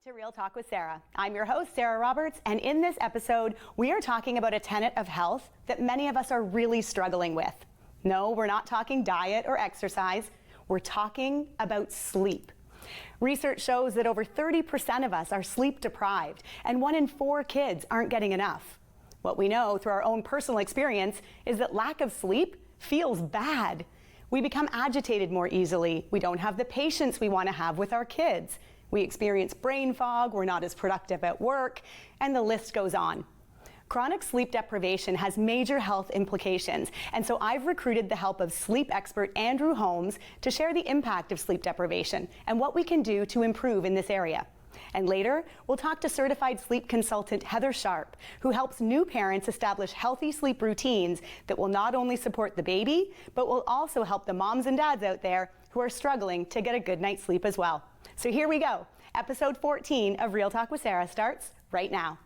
To Real Talk with Sarah. I'm your host, Sarah Roberts, and in this episode, we are talking about a tenet of health that many of us are really struggling with. No, we're not talking diet or exercise. We're talking about sleep. Research shows that over 30% of us are sleep deprived, and 1 in 4 kids aren't getting enough. What we know through our own personal experience is that lack of sleep feels bad. We become agitated more easily. We don't have the patience we want to have with our kids. We experience brain fog, we're not as productive at work, and the list goes on. Chronic sleep deprivation has major health implications, and so I've recruited the help of sleep expert Andrew Holmes to share the impact of sleep deprivation and what we can do to improve in this area. And later, we'll talk to certified sleep consultant Heather Sharpe, who helps new parents establish healthy sleep routines that will not only support the baby, but will also help the moms and dads out there who are struggling to get a good night's sleep as well. So here we go. Episode 14 of Real Talk with Sarah starts right now.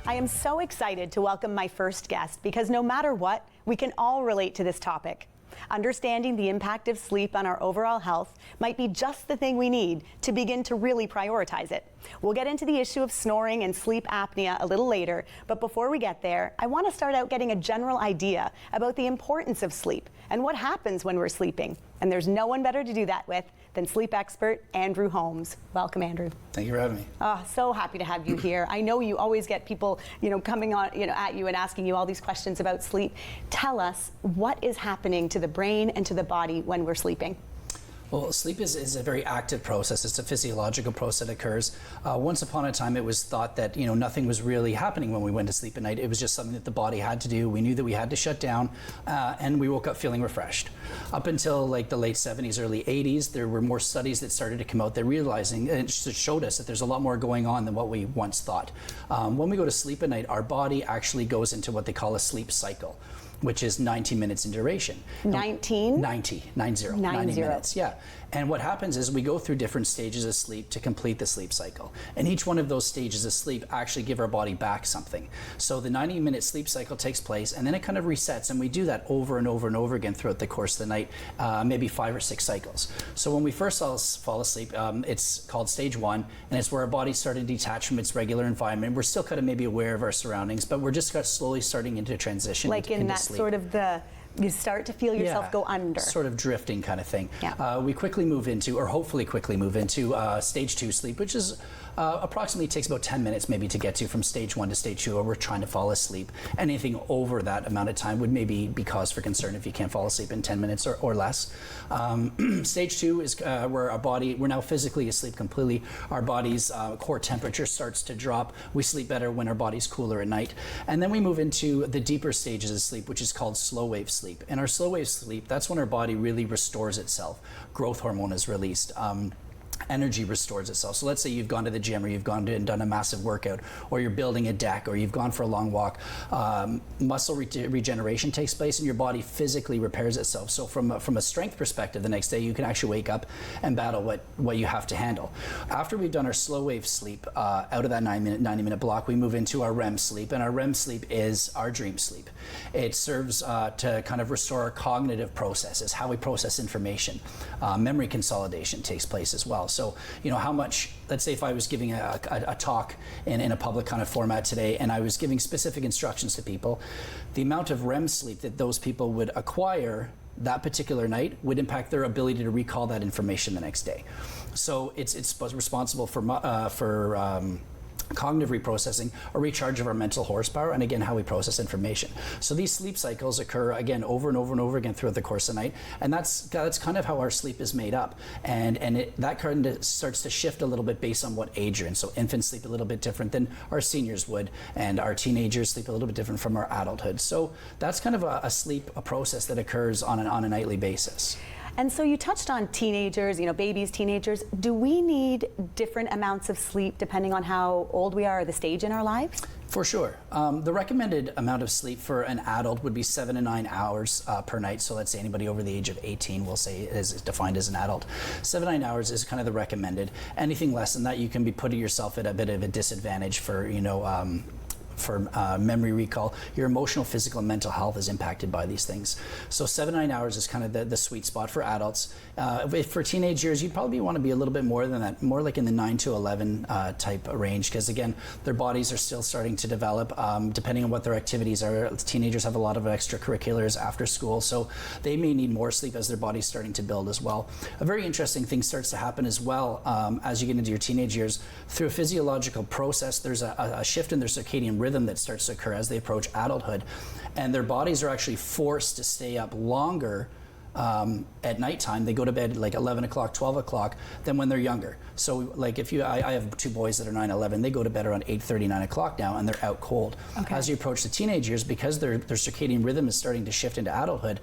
I am so excited to welcome my first guest because no matter what, we can all relate to this topic. Understanding the impact of sleep on our overall health might be just the thing we need to begin to really prioritize it. We'll get into the issue of snoring and sleep apnea a little later, but before we get there, I want to start out getting a general idea about the importance of sleep and what happens when we're sleeping. And there's no one better to do that with than sleep expert Andrew Holmes. Welcome, Andrew. Thank you for having me. Oh, so happy to have you here. I know you always get people, coming on, at you and asking you all these questions about sleep. Tell us what is happening to the brain and to the body when we're sleeping. Well, sleep is a very active process. It's a physiological process that occurs. Once upon a time, it was thought that nothing was really happening when we went to sleep at night. It was just something that the body had to do. We knew that we had to shut down, and we woke up feeling refreshed. Up until like the late 70s, early 80s, there were more studies that started to come out. They're realizing, and it showed us that there's a lot more going on than what we once thought. When we go to sleep at night, our body actually goes into what they call a sleep cycle, which is 90 minutes in duration. 19? 90 minutes, yeah. And what happens is we go through different stages of sleep to complete the sleep cycle. And each one of those stages of sleep actually give our body back something. So the 90-minute sleep cycle takes place, and then it kind of resets, and we do that over and over and over again throughout the course of the night, maybe 5 or 6 cycles. So when we first fall asleep, it's called stage 1, and it's where our body's starting to detach from its regular environment. We're still kind of maybe aware of our surroundings, but we're just slowly starting into transition into that sleep. Sort of you start to feel yourself go under. Sort of drifting kind of thing. Yeah. We quickly move into, or hopefully quickly move into stage 2 sleep, which is approximately takes about 10 minutes maybe to get to from stage 1 to stage 2, or we're trying to fall asleep. Anything over that amount of time would maybe be cause for concern if you can't fall asleep in 10 minutes or less. Stage 2 is where our body, we're now physically asleep completely. Our body's core temperature starts to drop. We sleep better when our body's cooler at night. And then we move into the deeper stages of sleep, which is called slow wave sleep. And our slow wave sleep, that's when our body really restores itself. Growth hormone is released. Energy restores itself. So let's say you've gone to the gym, or you've gone to and done a massive workout, or you're building a deck, or you've gone for a long walk. Muscle regeneration takes place, and your body physically repairs itself. So from a strength perspective, the next day you can actually wake up and battle what you have to handle. After we've done our slow wave sleep, out of that 90-minute block, we move into our Rem sleep, and our Rem sleep is our dream sleep. It serves to kind of restore our cognitive processes, how we process information. Memory consolidation takes place as well. So, how much, let's say if I was giving a talk in a public kind of format today, and I was giving specific instructions to people, the amount of Rem sleep that those people would acquire that particular night would impact their ability to recall that information the next day. So it's responsible for cognitive reprocessing, a recharge of our mental horsepower, and again, how we process information. So these sleep cycles occur again over and over and over again throughout the course of the night, and that's kind of how our sleep is made up. And that kind of starts to shift a little bit based on what age you're in. So infants sleep a little bit different than our seniors would, and our teenagers sleep a little bit different from our adulthood. So that's kind of a process that occurs on a nightly basis. And so you touched on teenagers, babies, teenagers. Do we need different amounts of sleep depending on how old we are or the stage in our lives? For sure. The recommended amount of sleep for an adult would be 7 to 9 hours per night. So let's say anybody over the age of 18, we'll say is defined as an adult. 7 to 9 hours is kind of the recommended. Anything less than that, you can be putting yourself at a bit of a disadvantage for, memory recall. Your emotional, physical, and mental health is impacted by these things. So 7 to 9 hours is kind of the sweet spot for adults. For teenage years, you'd probably want to be a little bit more than that, more like in the 9 to 11 type range, because again, their bodies are still starting to develop, depending on what their activities are. Teenagers have a lot of extracurriculars after school, so they may need more sleep as their body's starting to build as well. A very interesting thing starts to happen as well as you get into your teenage years. Through a physiological process, there's a shift in their circadian rhythm that starts to occur as they approach adulthood, and their bodies are actually forced to stay up longer at nighttime. They go to bed like 11 o'clock, 12 o'clock than when they're younger. So like I have 2 boys that are 9, 11, they go to bed around 8:30, 9 o'clock now, and they're out cold. Okay. As you approach the teenage years, because their circadian rhythm is starting to shift into adulthood,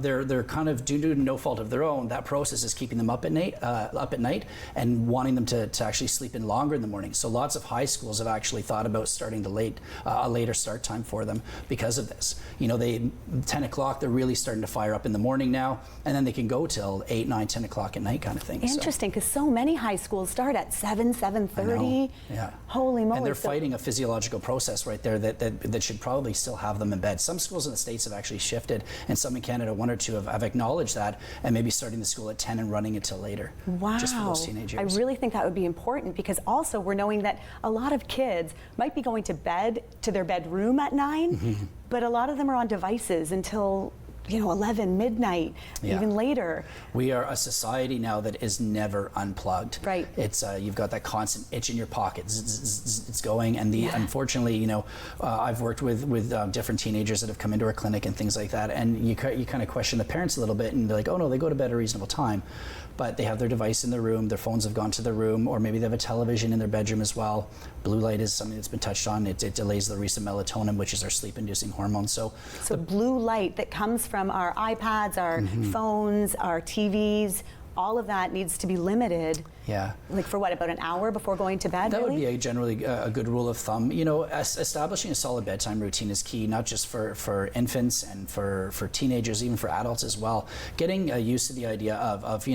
they're kind of, due to no fault of their own, that process is keeping them up at night and wanting them to actually sleep in longer in the morning. So lots of high schools have actually thought about starting a later start time for them because of this. 10 o'clock, they're really starting to fire up in the morning now, and then they can go till 8, 9, 10 o'clock at night kind of thing. Interesting, because so many high schools start at 7, 7:30. Yeah. Holy moly. And they're fighting a physiological process right there that should probably still have them in bed. Some schools in the States have actually shifted, and some in Canada, 1 or 2 have acknowledged that, and maybe starting the school at 10 and running until later. Wow. Just for those teenagers. I really think that would be important, because also we're knowing that a lot of kids might be going to bed, to their bedroom at 9, but a lot of them are on devices until 11, midnight, even later. We are a society now that is never unplugged. Right. It's you've got that constant itch in your pocket. It's going, and unfortunately, I've worked with different teenagers that have come into our clinic and things like that, and you kind of question the parents a little bit, and they're like, oh no, they go to bed at a reasonable time. But they have their device in their room, their phones have gone to their room, or maybe they have a television in their bedroom as well. Blue light is something that's been touched on. It delays the release of melatonin, which is our sleep-inducing hormone. So blue light that comes from our iPads, our phones, our TVs, all of that needs to be limited. Yeah. Like for what, about an hour before going to bed? That would be generally a good rule of thumb. Establishing a solid bedtime routine is key, not just for infants and for teenagers, even for adults as well. Getting used to the idea of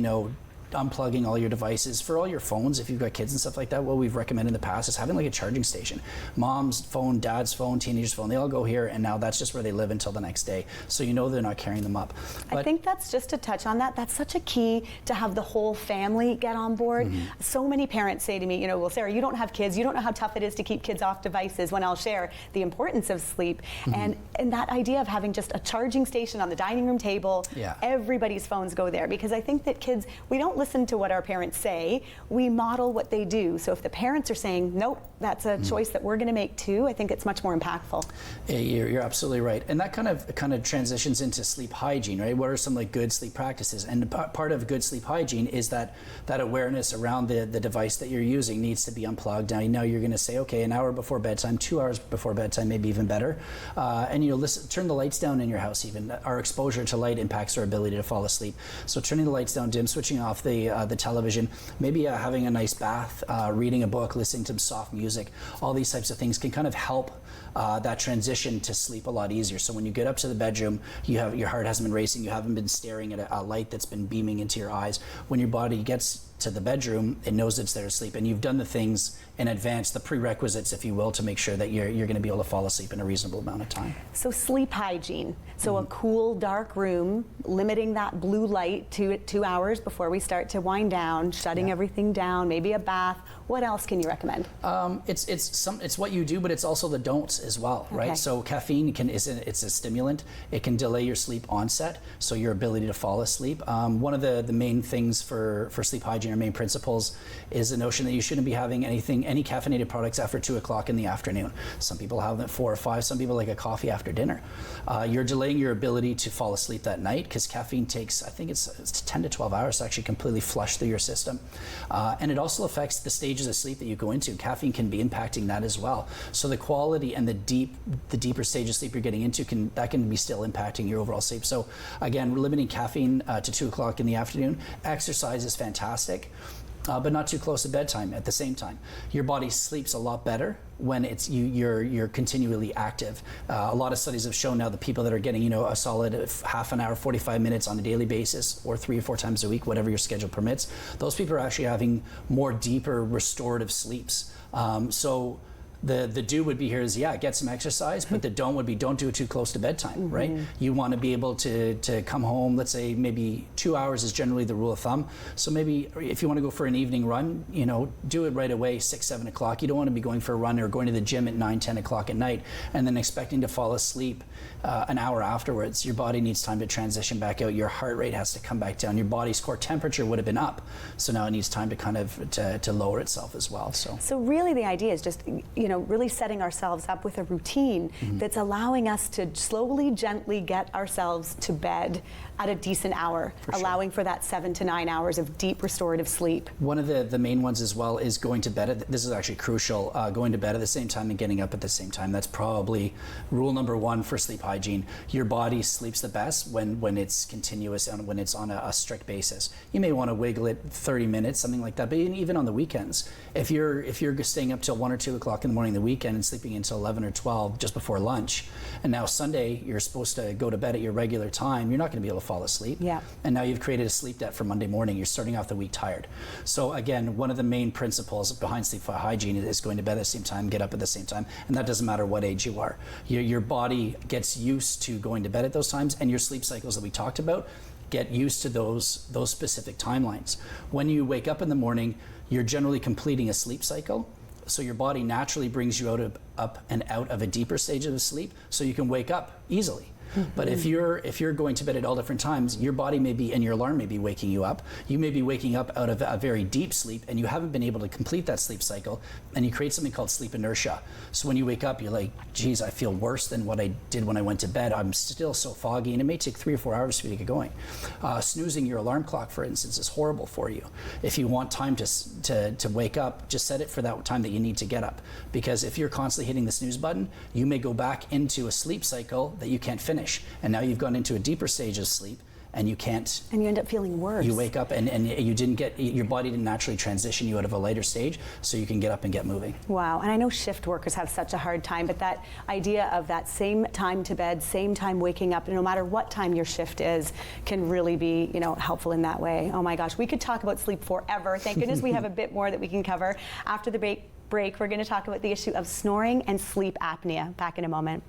unplugging all your devices. For all your phones, if you've got kids and stuff like that, what we've recommended in the past is having like a charging station. Mom's phone, dad's phone, teenager's phone, they all go here, and now that's just where they live until the next day. So they're not carrying them up. But I think that's just to touch on that. That's such a key to have the whole family get on board. So many parents say to me, well, Sarah, you don't have kids. You don't know how tough it is to keep kids off devices, when I'll share the importance of sleep. And that idea of having just a charging station on the dining room table, everybody's phones go there, because I think that kids, we don't listen to what our parents say, we model what they do. So if the parents are saying, nope, that's a choice that we're going to make too, I think it's much more impactful. Yeah, you're absolutely right. And that kind of transitions into sleep hygiene, right? What are some good sleep practices? And part of good sleep hygiene is that awareness around the device that you're using needs to be unplugged. Now you're going to say, okay, an hour before bedtime, 2 hours before bedtime, maybe even better. And turn the lights down in your house even. Our exposure to light impacts our ability to fall asleep. So turning the lights down dim, switching off the television, maybe having a nice bath, reading a book, listening to soft music, all these types of things can kind of help that transition to sleep a lot easier. So when you get up to the bedroom, your heart hasn't been racing, you haven't been staring at a light that's been beaming into your eyes. When your body gets to the bedroom, it knows it's there to sleep, and you've done the things in advance, the prerequisites, if you will, to make sure that you're going to be able to fall asleep in a reasonable amount of time. So sleep hygiene. So a cool, dark room, limiting that blue light to 2 hours before we start to wind down, shutting everything down, maybe a bath. What else can you recommend? It's what you do, but it's also the don'ts as well, right? So caffeine it's a stimulant. It can delay your sleep onset, so your ability to fall asleep. One of the main things for sleep hygiene hygiene, our main principles, is the notion that you shouldn't be having any caffeinated products after 2 o'clock in the afternoon. Some people have them at 4 or 5. Some people like a coffee after dinner. You're delaying your ability to fall asleep that night because caffeine takes, I think it's 10 to 12 hours to actually completely flush through your system. And it also affects the stages of sleep that you go into. Caffeine can be impacting that as well. So the quality and the deeper stage of sleep you're getting into can be still impacting your overall sleep. So again, limiting caffeine to 2 o'clock in the afternoon. Exercise is fantastic, but not too close to bedtime at the same time. Your body sleeps a lot better when you're continually active. A lot of studies have shown now that people that are getting a solid half an hour, 45 minutes on a daily basis, or 3 or 4 times a week, whatever your schedule permits, those people are actually having more deeper restorative sleeps. So the do would be here is, get some exercise, but the don't would be don't do it too close to bedtime, right? You want to be able to come home, let's say maybe 2 hours is generally the rule of thumb. So maybe if you want to go for an evening run, do it right away, 6, 7 o'clock. You don't want to be going for a run or going to the gym at 9, 10 o'clock at night and then expecting to fall asleep an hour afterwards. Your body needs time to transition back out. Your heart rate has to come back down. Your body's core temperature would have been up. So now it needs time to kind of to lower itself as well. So really the idea is just, really setting ourselves up with a routine that's allowing us to slowly, gently get ourselves to bed at a decent hour, allowing for that 7 to 9 hours of deep restorative sleep. One of the main ones as well is going to bed. This is actually crucial, going to bed at the same time and getting up at the same time. That's probably rule number 1 for sleep hygiene. Your body sleeps the best when it's continuous and when it's on a strict basis. You may want to wiggle it 30 minutes, something like that, but even on the weekends, if you're staying up till 1 or 2 o'clock in the morning the weekend and sleeping until 11 or 12 just before lunch, and now Sunday you're supposed to go to bed at your regular time, you're not going to be able to fall asleep. Yeah. And now you've created a sleep debt for Monday morning. You're starting off the week tired. So again, one of the main principles behind sleep hygiene is going to bed at the same time, get up at the same time, and that doesn't matter what age you are. Your body gets used to going to bed at those times, and your sleep cycles that we talked about get used to those specific timelines. When you wake up in the morning, you're generally completing a sleep cycle. So your body naturally brings you up and out of a deeper stage of sleep, so you can wake up easily. But if you're going to bed at all different times, your body may be, and your alarm may be waking you up. You may be waking up out of a very deep sleep, and you haven't been able to complete that sleep cycle, and you create something called sleep inertia. So when you wake up, you're like, geez, I feel worse than what I did when I went to bed. I'm still so foggy, and it may take 3 or 4 hours for you to get going. Snoozing your alarm clock, for instance, is horrible for you. If you want time to wake up, just set it for that time that you need to get up. Because if you're constantly hitting the snooze button, you may go back into a sleep cycle that you can't finish. And now you've gone into a deeper stage of sleep, and you can't. And you end up feeling worse. You wake up and you didn't get, your body didn't naturally transition you out of a lighter stage, so you can get up and get moving. Wow, and I know shift workers have such a hard time, but that idea of that same time to bed, same time waking up, no matter what time your shift is, can really be, helpful in that way. Oh my gosh, we could talk about sleep forever. Thank goodness we have a bit more that we can cover. After the break, we're going to talk about the issue of snoring and sleep apnea. Back in a moment.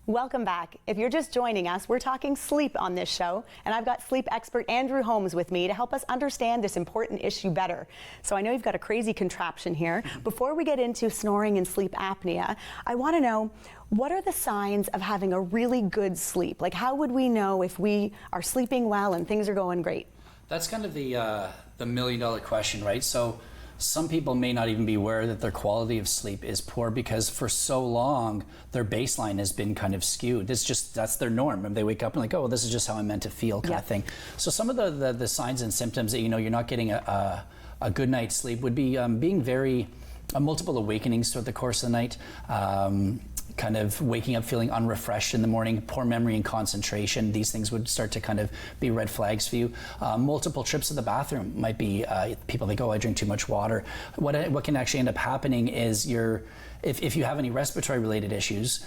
Welcome back. If you're just joining us, we're talking sleep on this show, and I've got sleep expert Andrew Holmes with me to help us understand this important issue better. So I know you've got a crazy contraption here. Before we get into snoring and sleep apnea, I want to know, what are the signs of having a really good sleep? Like, how would we know if we are sleeping well and things are going great? That's kind of the million-dollar question, right? So some people may not even be aware that their quality of sleep is poor because for so long their baseline has been kind of skewed. That's their norm. And they wake up and like, oh, well, this is just how I'm meant to feel kind of thing. So some of the signs and symptoms that you're not getting a good night's sleep would be being very multiple awakenings throughout the course of the night. Kind of waking up feeling unrefreshed in the morning, poor memory and concentration. These things would start to kind of be red flags for you. Multiple trips to the bathroom might be people think, oh, I drink too much water. What can actually end up happening is if you have any respiratory related issues,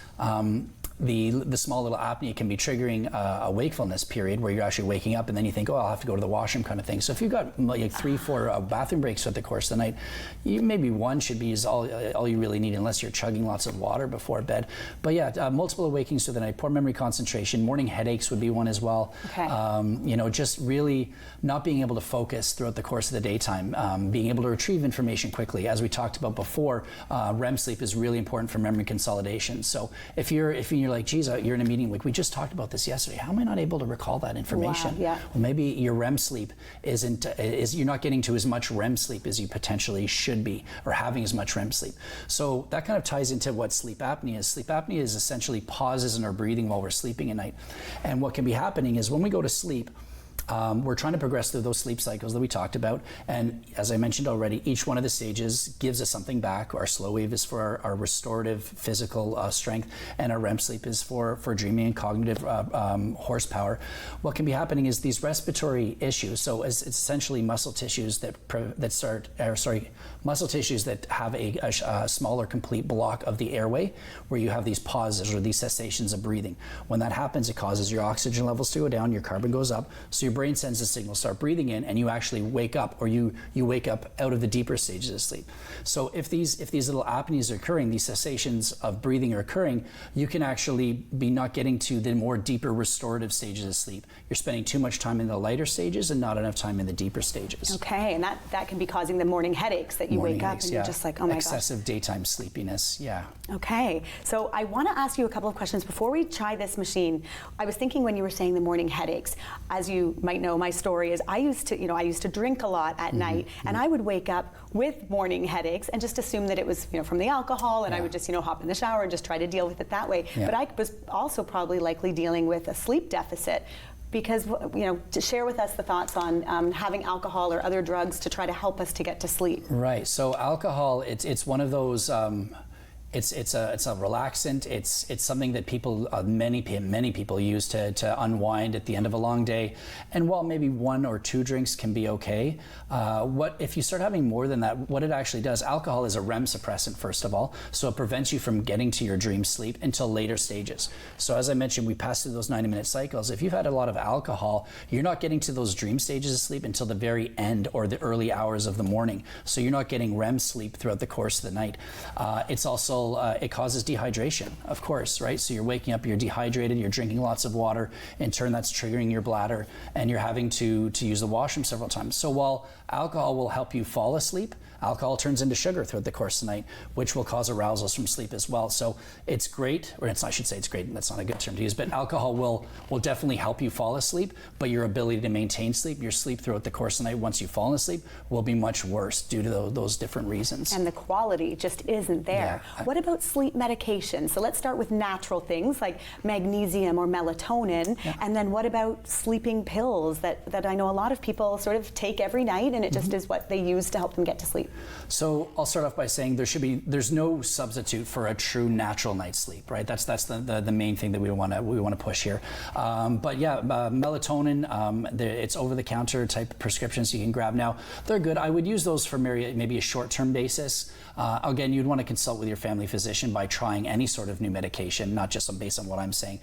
the small little apnea can be triggering a wakefulness period where you're actually waking up and then you think, oh, I'll have to go to the washroom kind of thing. So if you've got like 3-4 bathroom breaks throughout the course of the night, maybe one should be all you really need, unless you're chugging lots of water before bed. But yeah, multiple awakings through the night, poor memory, concentration, morning headaches would be one as well. Okay. Just really not being able to focus throughout the course of the daytime, being able to retrieve information quickly. As we talked about before, REM sleep is really important for memory consolidation. So if you're like, geez, you're in a meeting, like we just talked about this yesterday, how am I not able to recall that information? Wow, yeah. Well, maybe your REM sleep you're not getting to as much REM sleep as you potentially should be, or having as much REM sleep. So that kind of ties into what sleep apnea is. Sleep apnea is essentially pauses in our breathing while we're sleeping at night. And what can be happening is when we go to sleep, we're trying to progress through those sleep cycles that we talked about. And as I mentioned already, each one of the stages gives us something back. Our slow wave is for our restorative physical strength, and our REM sleep is for dreaming and cognitive horsepower. What can be happening is these respiratory issues. So it's essentially muscle tissues muscle tissues that have a smaller complete block of the airway, where you have these pauses or these cessations of breathing. When that happens, it causes your oxygen levels to go down, your carbon goes up, so your brain sends a signal, start breathing in, and you actually wake up, or you wake up out of the deeper stages of sleep. So if these little apneas are occurring, these cessations of breathing are occurring, you can actually be not getting to the more deeper restorative stages of sleep. You're spending too much time in the lighter stages and not enough time in the deeper stages. Okay, and that can be causing the morning headaches that you wake up and you're just like, oh my gosh. Excessive daytime sleepiness, yeah. Okay, so I want to ask you a couple of questions before we try this machine. I was thinking when you were saying the morning headaches, as you might know, my story is I used to drink a lot at night, and I would wake up with morning headaches and just assume that it was from the alcohol, and I would just hop in the shower and just try to deal with it that way. But I was also probably likely dealing with a sleep deficit. Because, to share with us the thoughts on having alcohol or other drugs to try to help us to get to sleep. Right. So alcohol, it's one of those. It's a relaxant. It's something that many people use to unwind at the end of a long day. And while maybe 1 or 2 drinks can be okay, if you start having more than that, what it actually does, alcohol is a REM suppressant, first of all, so it prevents you from getting to your dream sleep until later stages. So as I mentioned, we pass through those 90-minute cycles. If you've had a lot of alcohol, you're not getting to those dream stages of sleep until the very end or the early hours of the morning. So you're not getting REM sleep throughout the course of the night. It's also it causes dehydration, of course, right? So you're waking up, you're dehydrated, you're drinking lots of water. In turn, that's triggering your bladder, and you're having to use the washroom several times. So while alcohol will help you fall asleep, alcohol turns into sugar throughout the course of the night, which will cause arousals from sleep as well. So it's great, I should say it's great, that's not a good term to use, but alcohol will definitely help you fall asleep, but your ability to maintain sleep, your sleep throughout the course of the night once you've fallen asleep, will be much worse due to those different reasons. And the quality just isn't there. Yeah. What about sleep medication? So let's start with natural things like magnesium or melatonin, and then what about sleeping pills that I know a lot of people sort of take every night, and it just is what they use to help them get to sleep? So I'll start off by saying there's no substitute for a true natural night's sleep, right? That's the main thing that we want to push here. But yeah, melatonin, it's over-the-counter type prescriptions you can grab now. They're good. I would use those for maybe a short-term basis. Again, you'd want to consult with your family physician by trying any sort of new medication, not just based on what I'm saying.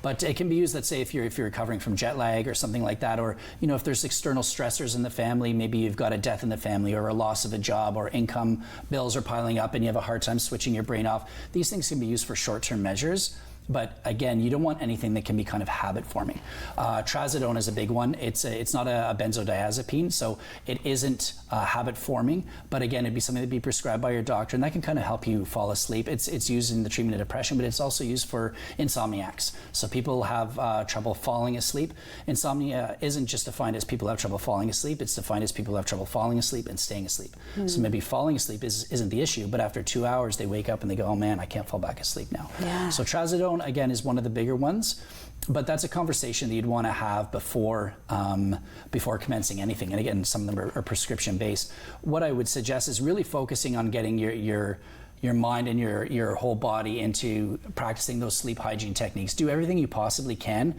But it can be used, let's say, if you're recovering from jet lag or something like that, or if there's external stressors in the family, maybe you've got a death in the family or a loss of a job or income bills are piling up and you have a hard time switching your brain off. These things can be used for short-term measures. But again, you don't want anything that can be kind of habit forming. Trazodone is a big one. It's not a benzodiazepine, so it isn't habit forming. But again, it'd be something that'd be prescribed by your doctor, and that can kind of help you fall asleep. It's used in the treatment of depression, but it's also used for insomniacs. So people have trouble falling asleep. Insomnia isn't just defined as people have trouble falling asleep. It's defined as people have trouble falling asleep and staying asleep. So maybe falling asleep isn't the issue, but after 2 hours, they wake up and they go, oh man, I can't fall back asleep now. Yeah. So trazodone, again, is one of the bigger ones, but that's a conversation that you'd want to have before commencing anything. And again, some of them are prescription based. What I would suggest is really focusing on getting your mind and your whole body into practicing those sleep hygiene techniques. Do everything you possibly can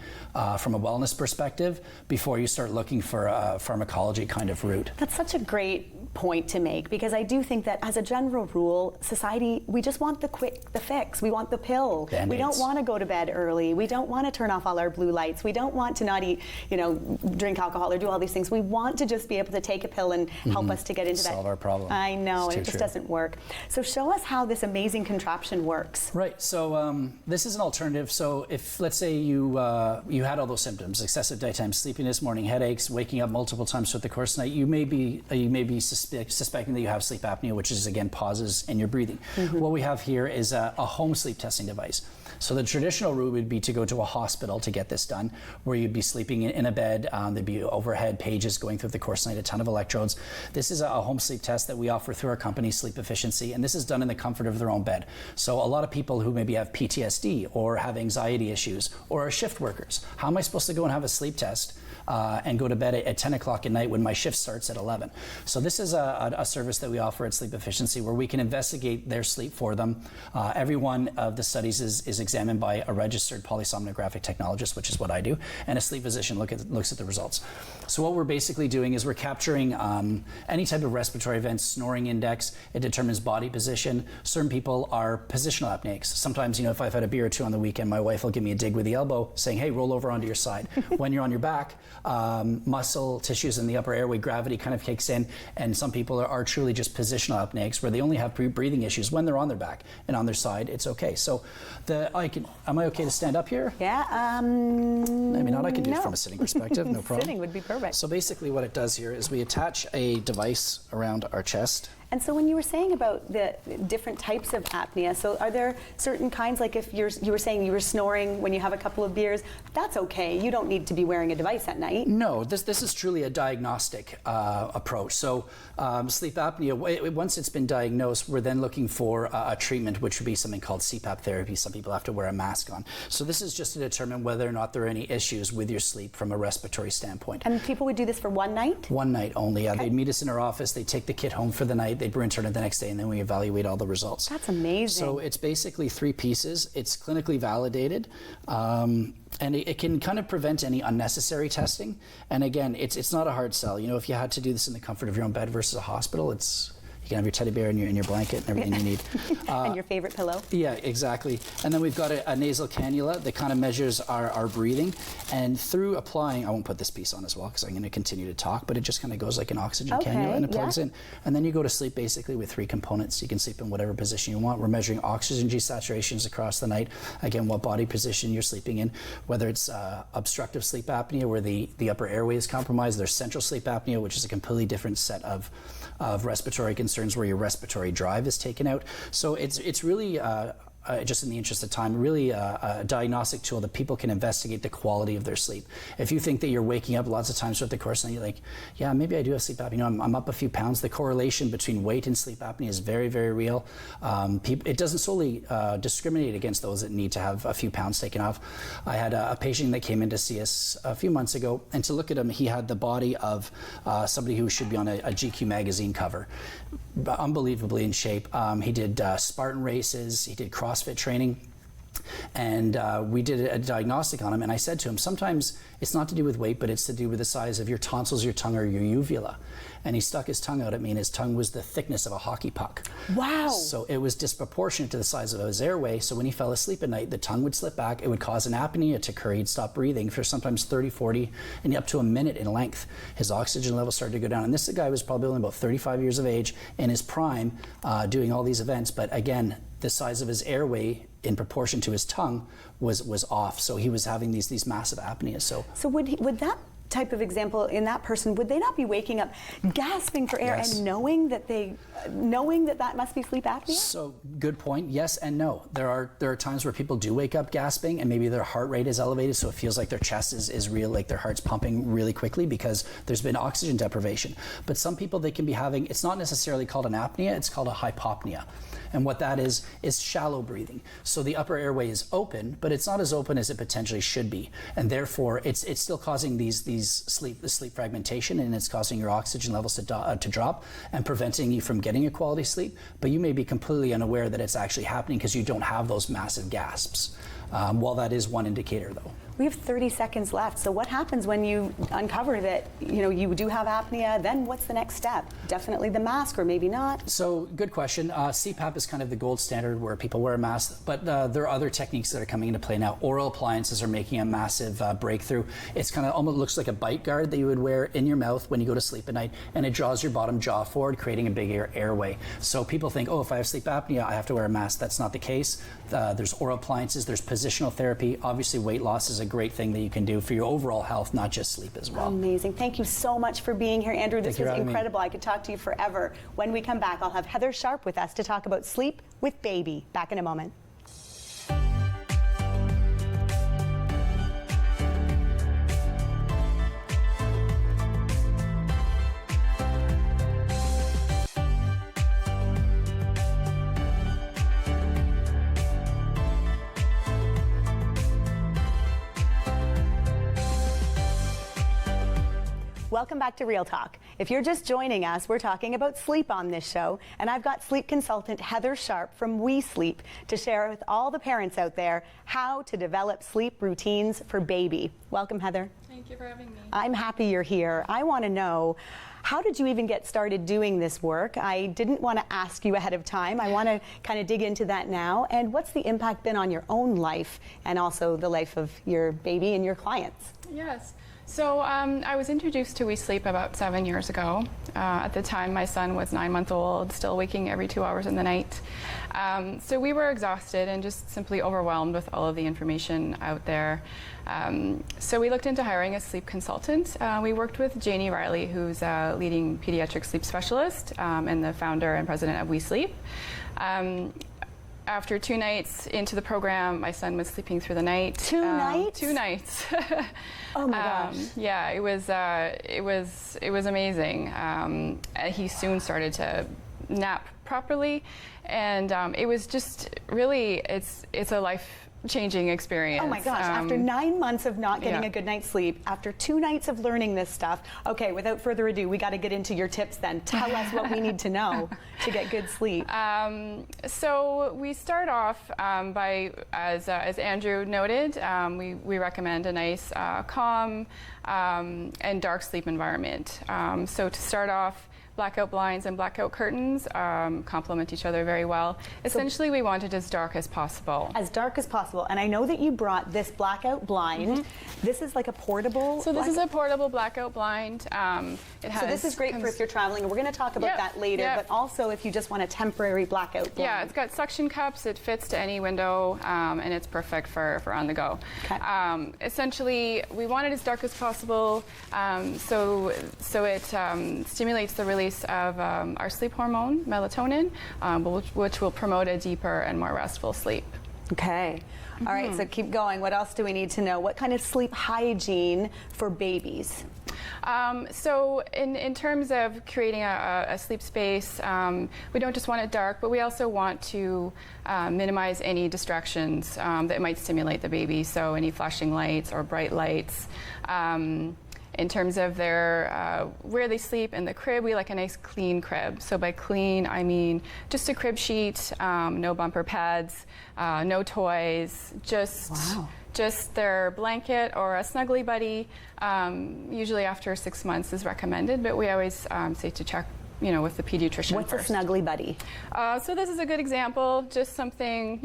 from a wellness perspective before you start looking for a pharmacology kind of route. That's such a great point to make, because I do think that as a general rule, society, we just want the fix. We want the pill. Band-Aids. We don't want to go to bed early. We don't want to turn off all our blue lights. We don't want to not eat, drink alcohol or do all these things. We want to just be able to take a pill and help us to get into that. Solve our problem. I know, It's and it too just true. doesn't work. So show us how this amazing contraption works. Right. So this is an alternative. So if, let's say, you had all those symptoms: excessive daytime sleepiness, morning headaches, waking up multiple times throughout the course of the night, you may be suspecting that you have sleep apnea, which is again pauses in your breathing. What we have here is a home sleep testing device. So the traditional route would be to go to a hospital to get this done, where you'd be sleeping in a bed. There'd be overhead pages going through the course of the night, a ton of electrodes. This is a home sleep test that we offer through our company, Sleep Efficiency, and this is done in the comfort of their own bed. So a lot of people who maybe have PTSD or have anxiety issues or are shift workers, how am I supposed to go and have a sleep test and go to bed at 10 o'clock at night when my shift starts at 11? So this is a service that we offer at Sleep Efficiency, where we can investigate their sleep for them. Every one of the studies is examined by a registered polysomnographic technologist, which is what I do, and a sleep physician looks at the results. So what we're basically doing is we're capturing any type of respiratory events, snoring index. It determines body position. Certain people are positional apneics. Sometimes, if I've had a beer or two on the weekend, my wife will give me a dig with the elbow saying, hey, roll over onto your side. When you're on your back, muscle tissues in the upper airway, gravity kind of kicks in, and some people are truly just positional apneics, where they only have breathing issues when they're on their back, and on their side it's okay. So am I okay to stand up here? Yeah. Maybe not. I can do it no. from a sitting perspective, no problem. Sitting would be perfect. So basically what it does here is we attach a device around our chest. And so when you were saying about the different types of apnea, so are there certain kinds, like if you were saying you were snoring when you have a couple of beers, that's okay. You don't need to be wearing a device at night. No, this is truly a diagnostic approach. So sleep apnea, once it's been diagnosed, we're then looking for a treatment, which would be something called Cpap Therapy. Some people have to wear a mask on. So this is just to determine whether or not there are any issues with your sleep from a respiratory standpoint. And people would do this for one night? One night only. Okay. They'd meet us in our office, they'd take the kit home for the night, they'd return it the next day, and then we evaluate all the results. That's amazing. So it's basically 3 pieces. It's clinically validated, and it can kind of prevent any unnecessary testing. And again, it's not a hard sell. If you had to do this in the comfort of your own bed versus a hospital, you can have your teddy bear and your blanket and everything you need. And your favorite pillow. Yeah, exactly. And then we've got a nasal cannula that kind of measures our breathing. And through applying, I won't put this piece on as well because I'm going to continue to talk, but it just kind of goes like an oxygen cannula, and it plugs in. And then you go to sleep basically with 3 components. You can sleep in whatever position you want. We're measuring oxygen G saturations across the night. Again, what body position you're sleeping in, whether it's obstructive sleep apnea where the upper airway is compromised. There's central sleep apnea, which is a completely different set of respiratory concerns where your respiratory drive is taken out. So it's really just in the interest of time, really a diagnostic tool that people can investigate the quality of their sleep. If you think that you're waking up lots of times throughout the course and you're like, yeah, maybe I do have sleep apnea, I'm up a few pounds, the correlation between weight and sleep apnea is very, very real. It doesn't solely discriminate against those that need to have a few pounds taken off. I had a patient that came in to see us a few months ago, and to look at him, he had the body of somebody who should be on a GQ magazine cover. Unbelievably in shape. He did Spartan races, he did CrossFit training, and we did a diagnostic on him, and I said to him, sometimes it's not to do with weight, but it's to do with the size of your tonsils, your tongue, or your uvula. And he stuck his tongue out at me, and his tongue was the thickness of a hockey puck. Wow. So it was disproportionate to the size of his airway, so when he fell asleep at night, the tongue would slip back, it would cause an apnea to occur, he'd stop breathing for sometimes 30, 40, and up to a minute in length. His oxygen level started to go down, and this guy was probably only about 35 years of age, in his prime, doing all these events, but again, the size of his airway in proportion to his tongue was off, so he was having these massive apneas. So would that type of example in that person, would they not be waking up gasping for air and knowing that must be sleep apnea? So good point. Yes and no. There are times where people do wake up gasping and maybe their heart rate is elevated, so it feels like their chest is real, like their heart's pumping really quickly because there's been oxygen deprivation. But some people, they can be having, it's not necessarily called an apnea, it's called a hypopnea. And what that is shallow breathing. So the upper airway is open, but it's not as open as it potentially should be. And therefore, it's still causing the sleep fragmentation, and it's causing your oxygen levels to drop and preventing you from getting a quality sleep. But you may be completely unaware that it's actually happening because you don't have those massive gasps. While that is one indicator, though. We have 30 seconds left. So what happens when you uncover that, you do have apnea? Then what's the next step? Definitely the mask, or maybe not? So good question. Cpap is kind of the gold standard where people wear a mask, but there are other techniques that are coming into play now. Oral appliances are making a massive breakthrough. It's kind of almost looks like a bite guard that you would wear in your mouth when you go to sleep at night, and it draws your bottom jaw forward, creating a bigger airway. So people think, oh, if I have sleep apnea, I have to wear a mask. That's not the case. There's oral appliances, there's positional therapy. Obviously, weight loss is a great thing that you can do for your overall health, not just sleep as well. Amazing. Thank you so much for being here, Andrew. This was incredible. I could talk to you forever. When we come back, I'll have Heather Sharpe with us to talk about sleep with baby. Back in a moment. Welcome back to Real Talk. If you're just joining us, we're talking about sleep on this show, and I've got sleep consultant Heather Sharpe from We Sleep to share with all the parents out there how to develop sleep routines for baby. Welcome, Heather. Thank you for having me. I'm happy you're here. I want to know, how did you even get started doing this work? I didn't want to ask you ahead of time. I want to kind of dig into that now. And what's the impact been on your own life and also the life of your baby and your clients? Yes. So I was introduced to We Sleep about 7 years ago. At the time, my son was 9 months old, still waking every 2 hours in the night. So we were exhausted and just simply overwhelmed with all of the information out there. So we looked into hiring a sleep consultant. We worked with Janie Riley, who's a leading pediatric sleep specialist and the founder and president of We Sleep. After 2 nights into the program, my son was sleeping through the night. 2 nights? 2 nights. Oh my gosh. Yeah, it was amazing. He soon started to nap properly, and it was just really it's a life-changing experience. Oh my gosh, after 9 months of not getting a good night's sleep, after 2 nights of learning this stuff, okay, without further ado, we got to get into your tips then. Tell us what we need to know to get good sleep. So we start off by, as Andrew noted, we recommend a nice, calm and dark sleep environment. So to start off, blackout blinds and blackout curtains complement each other very well. Essentially, we want it as dark as possible. As dark as possible. And I know that you brought this blackout blind. Mm-hmm. This is like a portable. So this is a portable blackout blind. It has so this is great for if you're traveling. We're going to talk about that later, but also if you just want a temporary blackout blind. Yeah, it's got suction cups. It fits to any window, and it's perfect for on the go. Okay. Essentially, we want it as dark as possible, so it stimulates the release of our sleep hormone, melatonin, which will promote a deeper and more restful sleep. Okay. Mm-hmm. All right, so keep going. What else do we need to know? What kind of sleep hygiene for babies? So in terms of creating a sleep space, we don't just want it dark, but we also want to minimize any distractions that might stimulate the baby, so any flashing lights or bright lights. In terms of their where they sleep in the crib, we like a nice clean crib. So by clean, I mean just a crib sheet, no bumper pads, no toys, just their blanket or a snuggly buddy. Usually after 6 months is recommended, but we always say to check, with the pediatrician What's first. a snuggly buddy? So this is a good example, just something,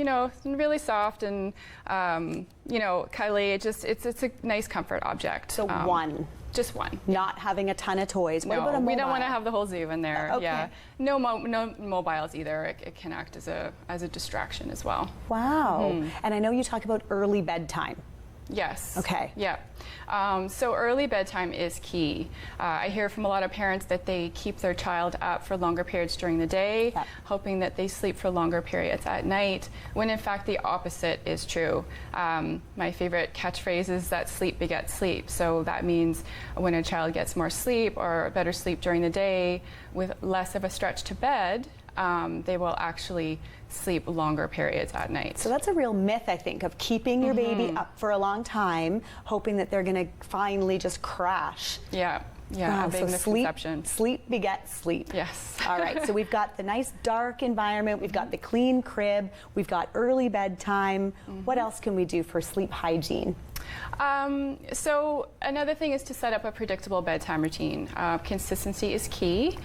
really soft and, cuddly. It's a nice comfort object. So one. Just one. Not having a ton of toys. What about a mobile? We don't want to have the whole zoo in there. Okay. Yeah. No mobiles either. It can act as a distraction as well. Wow. Mm-hmm. And I know you talk about early bedtime. Yes. Okay. Yeah. So early bedtime is key. I hear from a lot of parents that they keep their child up for longer periods during the day, hoping that they sleep for longer periods at night, when in fact the opposite is true. My favorite catchphrase is that sleep begets sleep. So that means when a child gets more sleep or better sleep during the day with less of a stretch to bed, they will actually sleep longer periods at night. So that's a real myth, I think, of keeping your baby up for a long time, hoping that they're going to finally just crash. Yeah. Yeah, Wow, a big so misconception. sleep begets sleep. Yes. All right, so we've got the nice dark environment, we've got the clean crib, we've got early bedtime. What else can we do for sleep hygiene? So another thing is to set up a predictable bedtime routine. Consistency is key,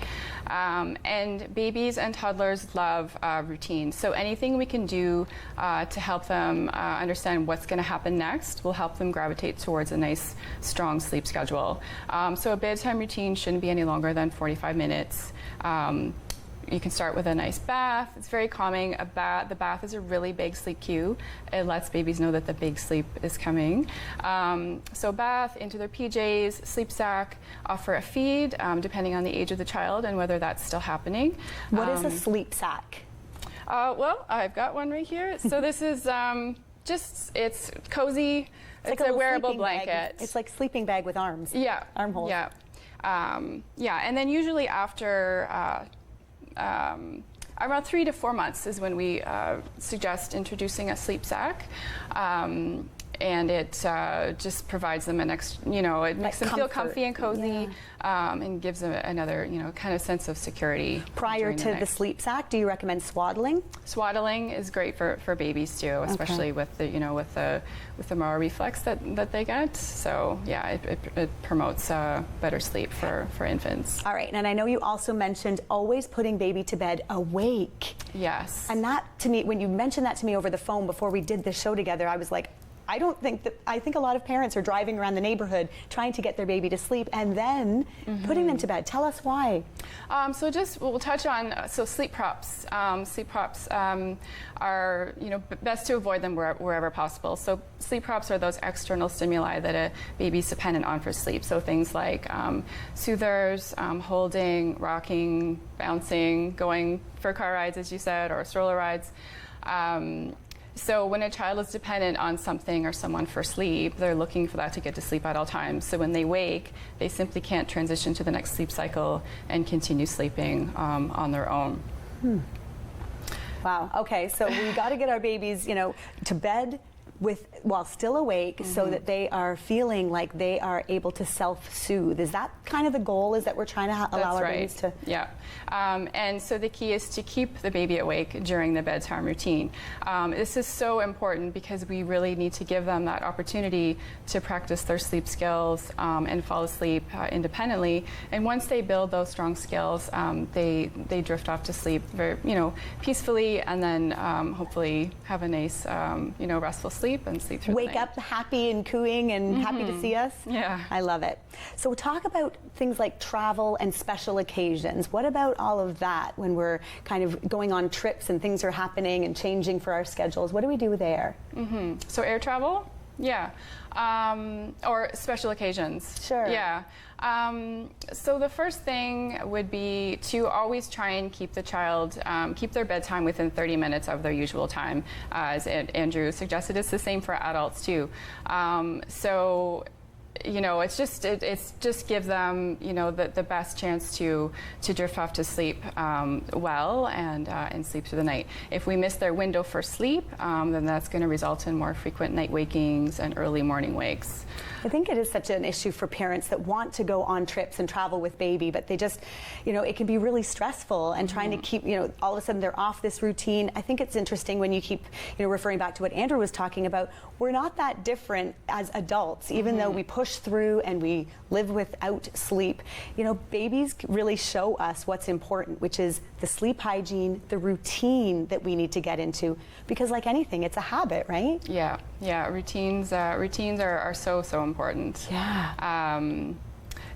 and babies and toddlers love routine. So anything we can do to help them understand what's going to happen next will help them gravitate towards a nice, strong sleep schedule. So a bedtime routine shouldn't be any longer than 45 minutes. You can start with a nice bath. It's very calming. The bath is a really big sleep cue. It lets babies know that the big sleep is coming. So bath, into their PJs, sleep sack, offer a feed, depending on the age of the child and whether that's still happening. What is a sleep sack? Well, I've got one right here. So this is it's cozy. It's like a wearable sleeping bag. blanket. It's like sleeping bag with arms. Yeah. Armholes. Yeah. And then usually after around 3 to 4 months is when we suggest introducing a sleep sack. And it just provides them an extra, it makes them feel comfy and cozy, and gives them another, kind of sense of security. Prior to the sleep sack, do you recommend swaddling? Swaddling is great for babies too, especially with the, with the Mara reflex that they get. So yeah, it promotes better sleep for infants. All right, and I know you also mentioned always putting baby to bed awake. Yes. And that, to me, when you mentioned that to me over the phone before we did this show together, I was like, I think a lot of parents are driving around the neighborhood trying to get their baby to sleep and then putting them to bed. Tell us why. So we'll touch on sleep props. Sleep props are best to avoid them wherever possible. So sleep props are those external stimuli that a baby's dependent on for sleep. So things like soothers, holding, rocking, bouncing, going for car rides, as you said, or stroller rides. So when a child is dependent on something or someone for sleep, they're looking for that to get to sleep at all times. So when they wake, they simply can't transition to the next sleep cycle and continue sleeping on their own. Wow. Okay, so we got to get our babies, to bed while still awake, so that they are feeling like they are able to self-soothe. Is that kind of the goal? Is that we're trying to allow our babies to? Yeah. And so the key is to keep the baby awake during the bedtime routine. This is so important because we really need to give them that opportunity to practice their sleep skills and fall asleep independently. And once they build those strong skills, they drift off to sleep very, peacefully, and then hopefully have a nice, restful sleep and sleep through the night. Wake up happy and cooing and happy to see us. Yeah. I love it. So talk about things like travel and special occasions. What about all of that when we're kind of going on trips and things are happening and changing for our schedules? What do we do there? So air travel? Yeah. Or special occasions. Sure. Yeah. So the first thing would be to always try and keep the child, keep their bedtime within 30 minutes of their usual time. As Andrew suggested, it's the same for adults too. So it's just give them, the best chance to drift off to sleep well and sleep through the night. If we miss their window for sleep, then that's going to result in more frequent night wakings and early morning wakes. I think it is such an issue for parents that want to go on trips and travel with baby, but they just, it can be really stressful, and trying to keep, all of a sudden they're off this routine. I think it's interesting when you keep, referring back to what Andrew was talking about. We're not that different as adults, even though we push through and we live without sleep. Babies really show us what's important, which is the sleep hygiene, the routine that we need to get into, because like anything, it's a habit, right? Yeah. Routines are so important. Yeah.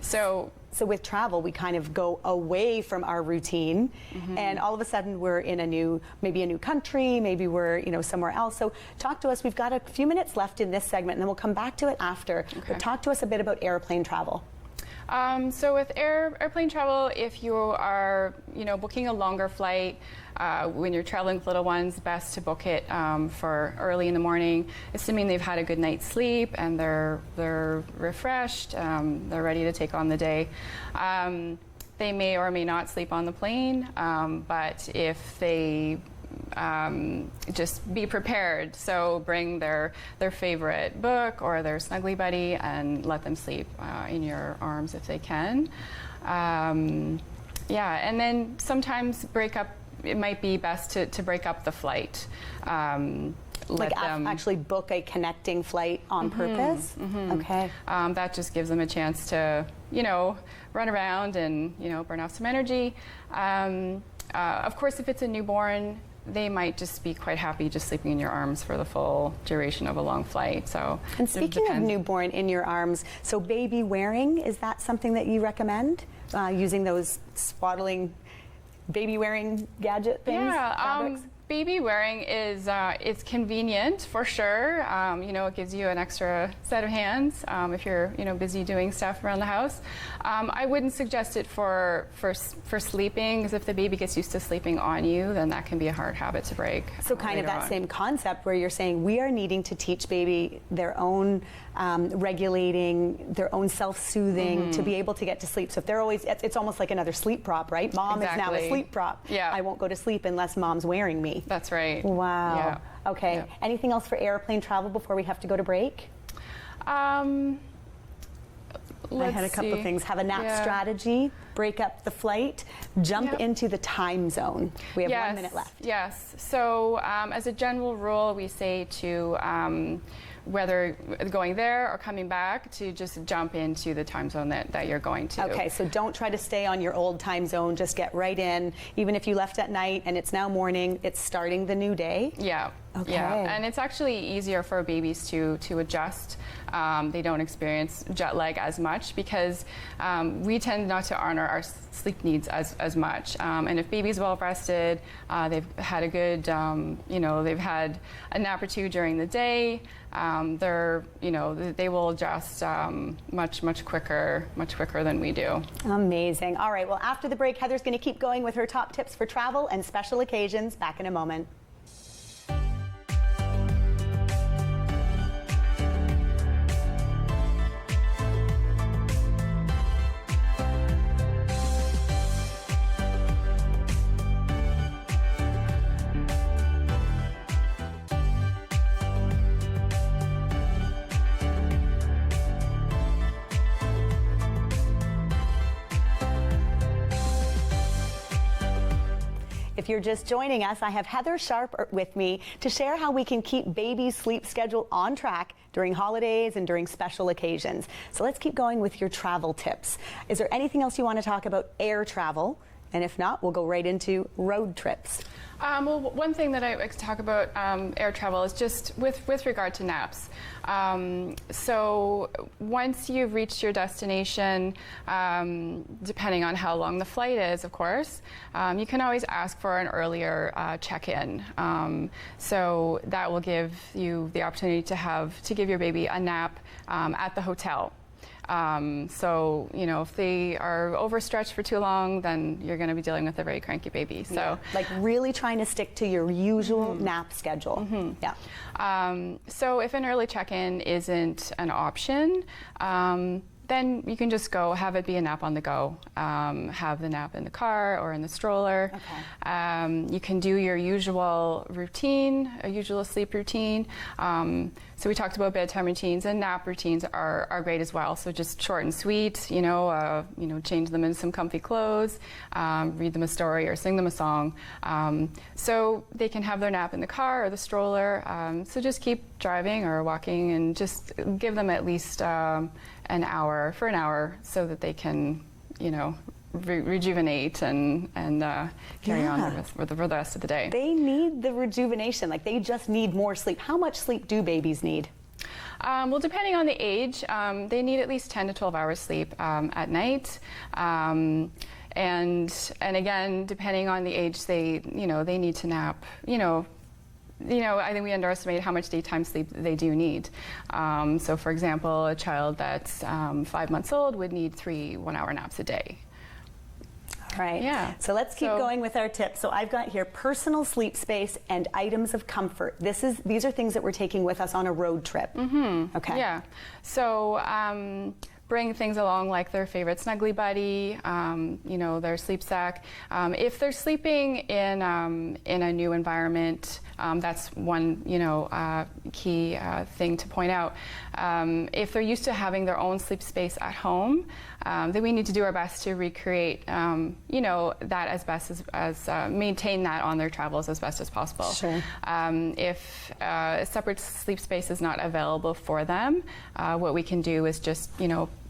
So with travel, we kind of go away from our routine, and all of a sudden we're in maybe a new country, maybe we're somewhere else. So talk to us. We've got a few minutes left in this segment, and then we'll come back to it after. Okay. But talk to us a bit about airplane travel. So with airplane travel, if you are booking a longer flight, when you're traveling with little ones, best to book it for early in the morning, assuming they've had a good night's sleep and they're refreshed, they're ready to take on the day. They may or may not sleep on the plane, but if they just be prepared. So bring their favorite book or their snuggly buddy and let them sleep in your arms if they can. Yeah, and then sometimes it might be best to break up the flight. Actually book a connecting flight on purpose? Okay. That just gives them a chance to, run around and, burn off some energy. Of course, if it's a newborn, they might just be quite happy just sleeping in your arms for the full duration of a long flight. So, and speaking of newborn in your arms, so Babywearing, is that something that you recommend? Using those swaddling Babywearing gadget things? Yeah, Babywearing is it's convenient for sure. It gives you an extra set of hands if you're busy doing stuff around the house. I wouldn't suggest it for sleeping, because if the baby gets used to sleeping on you, then that can be a hard habit to break. So kind of that same concept where you're saying we are needing to teach baby their own regulating, their own self-soothing to be able to get to sleep. So if they're always, it's almost like another sleep prop, right? Mom is now a sleep prop. Yeah. I won't go to sleep unless mom's wearing me. That's right. Wow. Yeah. Okay. Yeah. Anything else for airplane travel before we have to go to break? I had a couple of things. Have a nap strategy, break up the flight, jump into the time zone. We have 1 minute left. Yes. So as a general rule, we say to whether going there or coming back, to just jump into the time zone that you're going to. Okay, so don't try to stay on your old time zone. Just get right in. Even if you left at night and it's now morning, it's starting the new day. Yeah. Okay. Yeah, and it's actually easier for babies to adjust. They don't experience jet lag as much because we tend not to honor our sleep needs as much. And if baby's well rested, they've had a good, they've had a nap or two during the day, they will adjust much quicker than we do. Amazing. All right, well, after the break, Heather's going to keep going with her top tips for travel and special occasions. Back in a moment. If you're just joining us, I have Heather Sharpe with me to share how we can keep baby's sleep schedule on track during holidays and during special occasions. So let's keep going with your travel tips. Is there anything else you want to talk about air travel? And if not, we'll go right into road trips. Well, one thing that I like to talk about air travel is just with regard to naps. So once you've reached your destination, depending on how long the flight is, of course, you can always ask for an earlier check-in. So that will give you the opportunity to give your baby a nap at the hotel. So, if they are overstretched for too long, then you're going to be dealing with a very cranky baby. So, like really trying to stick to your usual nap schedule. Yeah. So if an early check-in isn't an option, then you can just go have it be a nap on the go. Have the nap in the car or in the stroller. Okay. You can do your usual routine, a usual sleep routine. So we talked about bedtime routines, and nap routines are great as well. So just short and sweet. Change them in some comfy clothes, read them a story or sing them a song. So they can have their nap in the car or the stroller. So just keep driving or walking, and just give them at least an hour so that they can, rejuvenate and carry on for the rest of the day. They need the rejuvenation, like they just need more sleep. How much sleep do babies need? Well, depending on the age, they need at least 10 to 12 hours sleep at night. And again, depending on the age, they need to nap, I think we underestimate how much daytime sleep they do need. So for example, a child that's 5 months old would need 3 one-hour naps a day. Right. Yeah. So let's keep going with our tips. So I've got here personal sleep space and items of comfort. These are things that we're taking with us on a road trip. Mm-hmm. Okay. Yeah. So bring things along like their favorite snuggly buddy, their sleep sack. If they're sleeping in a new environment, that's one key thing to point out. If they're used to having their own sleep space at home, then we need to do our best to recreate that as best as maintain that on their travels as best as possible. Sure. If a separate sleep space is not available for them, what we can do is just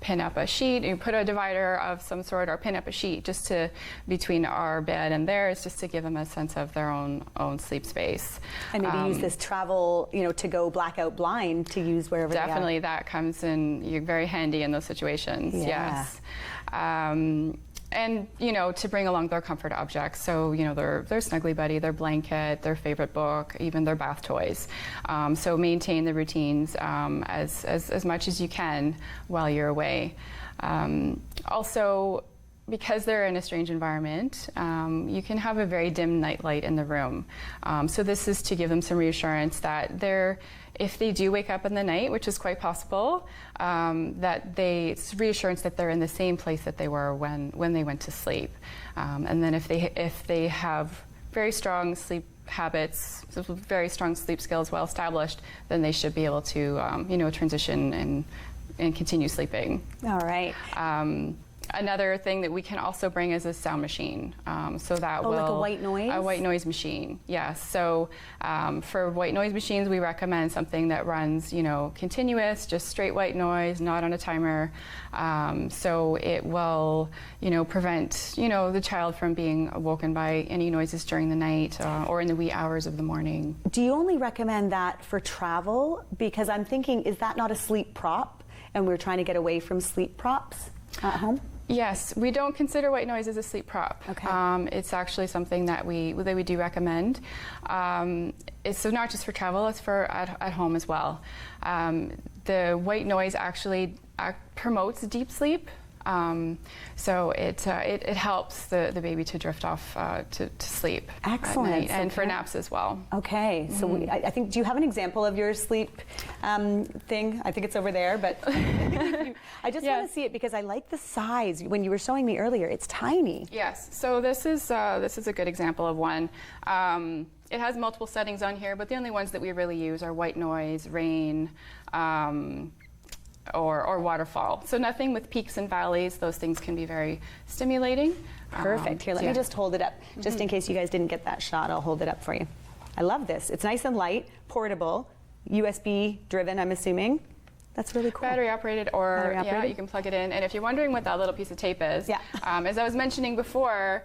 pin up a sheet, you put a divider of some sort, or pin up a sheet just to between our bed and theirs, just to give them a sense of their own sleep space. And maybe use this travel, to go blackout blind to use wherever they are. Definitely, that comes in very handy in those situations. Yeah. Yes. And to bring along their comfort objects, so their snuggly buddy, their blanket, their favorite book, even their bath toys. So maintain the routines as much as you can while you're away. Also, because they're in a strange environment, you can have a very dim night light in the room. So this is to give them some reassurance that if they do wake up in the night, which is quite possible, it's reassurance that they're in the same place that they were when they went to sleep. And then if they have very strong sleep habits, very strong sleep skills well established, then they should be able to transition and continue sleeping. All right. Another thing that we can also bring is a sound machine. So that will like a white noise? A white noise machine, yes. So for white noise machines, we recommend something that runs, continuous, just straight white noise, not on a timer. So it will, prevent, the child from being awoken by any noises during the night or in the wee hours of the morning. Do you only recommend that for travel? Because I'm thinking, is that not a sleep prop? And we're trying to get away from sleep props at home? Yes, we don't consider white noise as a sleep prop. Okay. It's actually something that we do recommend. It's so not just for travel, it's for at home as well. The white noise actually promotes deep sleep. So it helps the baby to drift off to sleep. Excellent. At night, and okay. for naps as well. Okay, so I think, do you have an example of your sleep thing? I think it's over there, but I just want to see it because I like the size. When you were showing me earlier, it's tiny. Yes, so this is a good example of one. It has multiple settings on here, but the only ones that we really use are white noise, rain, or waterfall. So nothing with peaks and valleys. Those things can be very stimulating. Perfect. Here, let me just hold it up. Just in case you guys didn't get that shot, I'll hold it up for you. I love this. It's nice and light, portable, USB driven, I'm assuming. That's really cool. Battery operated, or Battery operated? you can plug it in. And if you're wondering what that little piece of tape is, as I was mentioning before,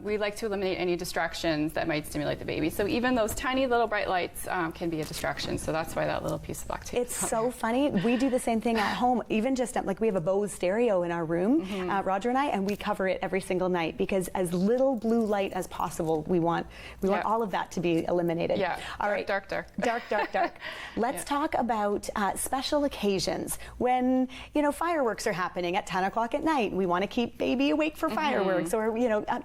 we like to eliminate any distractions that might stimulate the baby. So even those tiny little bright lights can be a distraction. So that's why that little piece of black tape. It's so funny. We do the same thing at home. Even just like we have a Bose stereo in our room, Roger and I, and we cover it every single night because as little blue light as possible, we want all of that to be eliminated. Yeah. All right. Dark. Dark. Let's talk about special occasions when fireworks are happening at 10 o'clock at night. We want to keep baby awake for fireworks, or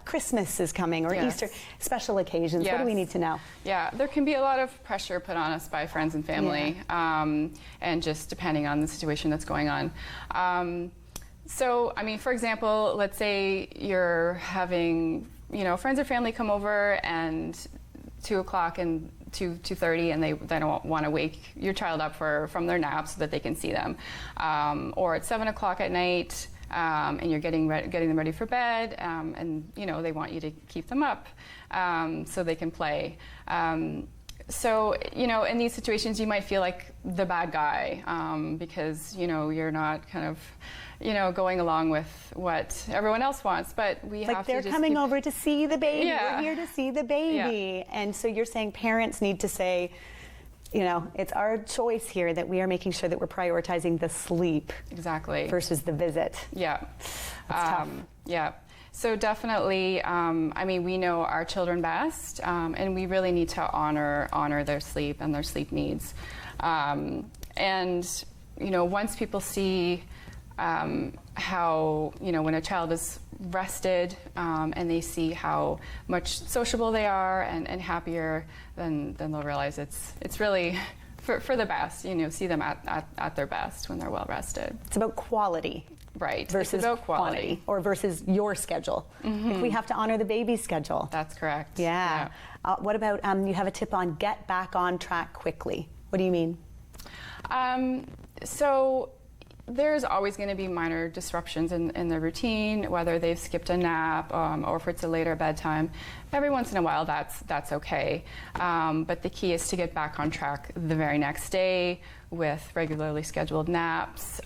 Christmas is coming, or Easter. Special occasions. What do we need to know? Yeah, there can be a lot of pressure put on us by friends and family, and just depending on the situation that's going on. So, I mean, for example, let's say you're having friends or family come over and 2 o'clock and 2:30, and they don't want to wake your child up from their nap so that they can see them, or at 7 o'clock at night, and you're getting them ready for bed, and they want you to keep them up so they can play. So in these situations, you might feel like the bad guy because you're not kind of going along with what everyone else wants, but we have to they're just coming over to see the baby. Yeah. We're here to see the baby, and so you're saying parents need to say, it's our choice here that we are making sure that we're prioritizing the sleep exactly versus the visit. Yeah, That's tough. Yeah. So definitely, we know our children best, and we really need to honor their sleep and their sleep needs. And once people see how when a child is rested and they see how much sociable they are and happier, then they'll realize it's really for the best, see them at their best when they're well rested. It's about quality. Right. Versus it's about quantity, or versus your schedule. Like we have to honor the baby's schedule. That's correct. Yeah. What about, you have a tip on get back on track quickly. What do you mean? So there's always going to be minor disruptions in the routine, whether they've skipped a nap or if it's a later bedtime. Every once in a while, that's okay. But the key is to get back on track the very next day with regularly scheduled naps,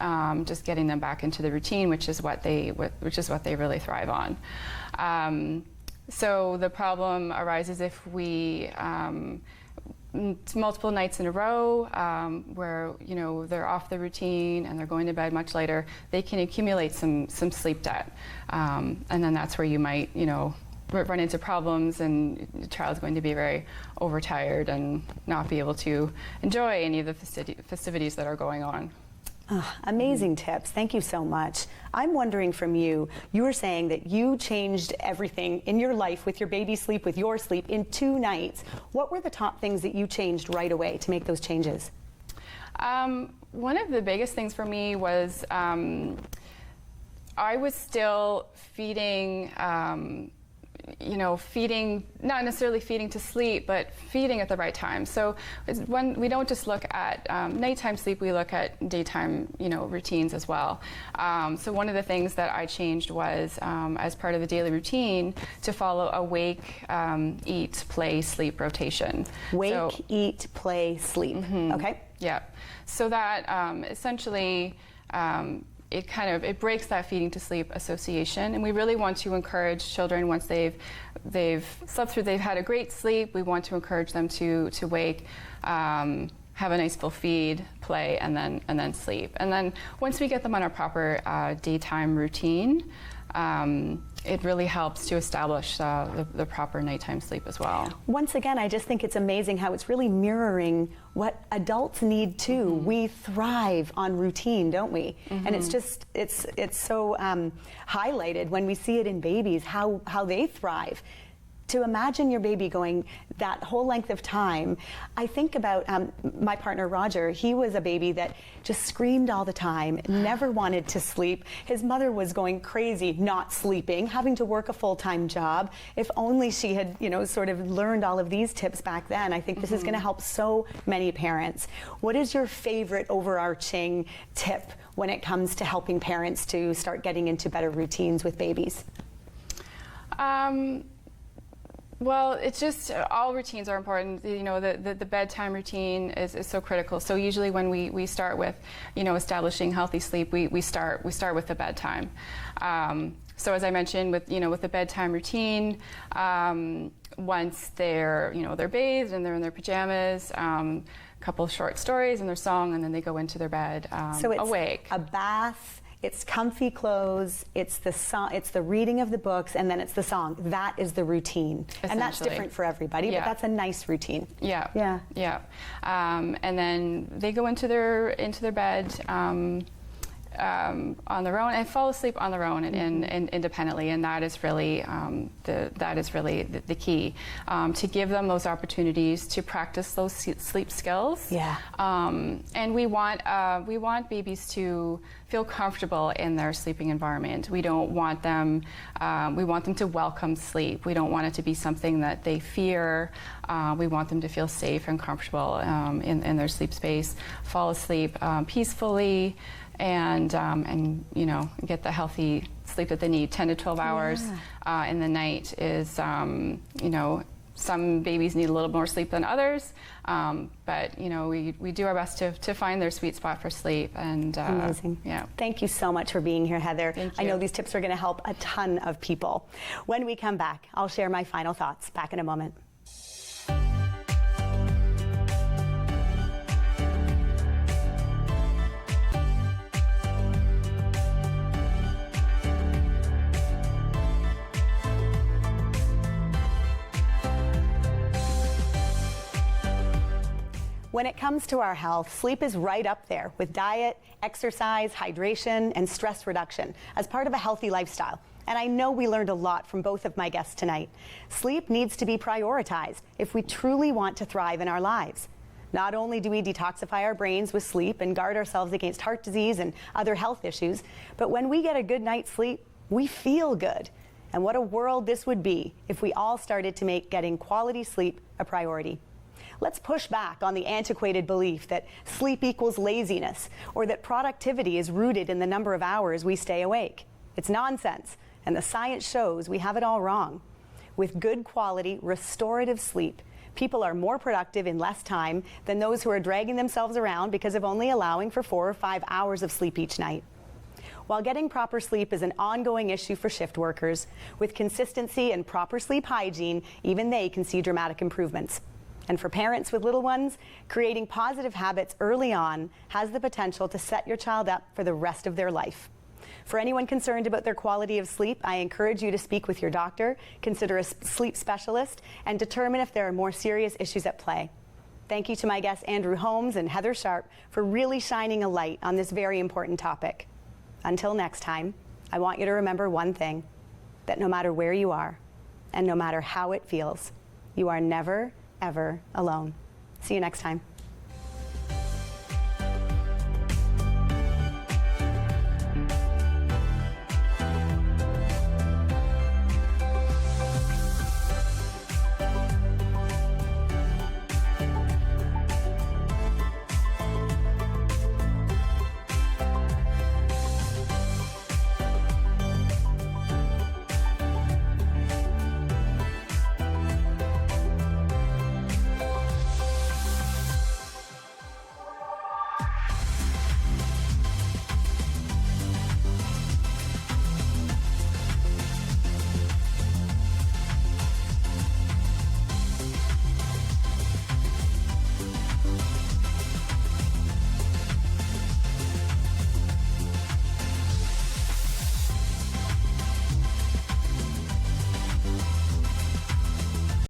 just getting them back into the routine, which is what they really thrive on. So the problem arises if we multiple nights in a row where they're off the routine and they're going to bed much later, they can accumulate some sleep debt, and then that's where you might run into problems, and the child's going to be very overtired and not be able to enjoy any of the festivities that are going on. Amazing tips. Thank you so much. I'm wondering from you, you were saying that you changed everything in your life with your baby sleep, with your sleep in 2 nights. What were the top things that you changed right away to make those changes? One of the biggest things for me was I was still feeding feeding, not necessarily feeding to sleep, but feeding at the right time. So when we don't just look at nighttime sleep, we look at daytime, routines as well. So one of the things that I changed was, as part of the daily routine, to follow a wake, eat, play, sleep rotation. Wake, eat, play, sleep. Okay. Yeah. So that essentially it breaks that feeding to sleep association, and we really want to encourage children, once they've slept through, they've had a great sleep, we want to encourage them to wake, have a nice full feed, play, and then sleep. And then once we get them on a proper daytime routine, it really helps to establish the proper nighttime sleep as well. Once again, I just think it's amazing how it's really mirroring what adults need too. We thrive on routine, don't we? And it's just, it's so highlighted when we see it in babies, how they thrive. To imagine your baby going that whole length of time, I think about my partner Roger. He was a baby that just screamed all the time, never wanted to sleep. His mother was going crazy, not sleeping, having to work a full-time job. If only she had, sort of learned all of these tips back then. I think this is going to help so many parents. What is your favorite overarching tip when it comes to helping parents to start getting into better routines with babies? Well, it's just all routines are important. The bedtime routine is so critical. So usually when we start with, establishing healthy sleep, we start with the bedtime. So as I mentioned, with the bedtime routine, once they're bathed and they're in their pajamas, a couple of short stories and their song, and then they go into their bed so it's awake. A bath. It's comfy clothes, it's the song, it's the reading of the books, and then it's the song. That is the routine. And that's different for everybody, but that's a nice routine. Yeah. Yeah. Yeah. And then they go into their bed on their own and fall asleep on their own and independently, and that is really the key, to give them those opportunities to practice those sleep skills. Yeah. And we want babies to feel comfortable in their sleeping environment. We don't want them. We want them to welcome sleep. We don't want it to be something that they fear. We want them to feel safe and comfortable in their sleep space, fall asleep peacefully, and get the healthy sleep that they need. 10 to 12 hours in the night is, some babies need a little more sleep than others, but we do our best to find their sweet spot for sleep. And amazing. Yeah. Thank you so much for being here, Heather. Thank you. I know these tips are going to help a ton of people. When we come back, I'll share my final thoughts. Back in a moment. When it comes to our health, sleep is right up there with diet, exercise, hydration, and stress reduction as part of a healthy lifestyle. And I know we learned a lot from both of my guests tonight. Sleep needs to be prioritized if we truly want to thrive in our lives. Not only do we detoxify our brains with sleep and guard ourselves against heart disease and other health issues, but when we get a good night's sleep, we feel good. And what a world this would be if we all started to make getting quality sleep a priority. Let's push back on the antiquated belief that sleep equals laziness or that productivity is rooted in the number of hours we stay awake. It's nonsense, and the science shows we have it all wrong. With good quality, restorative sleep, people are more productive in less time than those who are dragging themselves around because of only allowing for 4 or 5 hours of sleep each night. While getting proper sleep is an ongoing issue for shift workers, with consistency and proper sleep hygiene, even they can see dramatic improvements. And for parents with little ones, creating positive habits early on has the potential to set your child up for the rest of their life. For anyone concerned about their quality of sleep, I encourage you to speak with your doctor, consider a sleep specialist, and determine if there are more serious issues at play. Thank you to my guests Andrew Holmes and Heather Sharpe for really shining a light on this very important topic. Until next time, I want you to remember one thing, that no matter where you are, and no matter how it feels, you are never, ever alone. See you next time.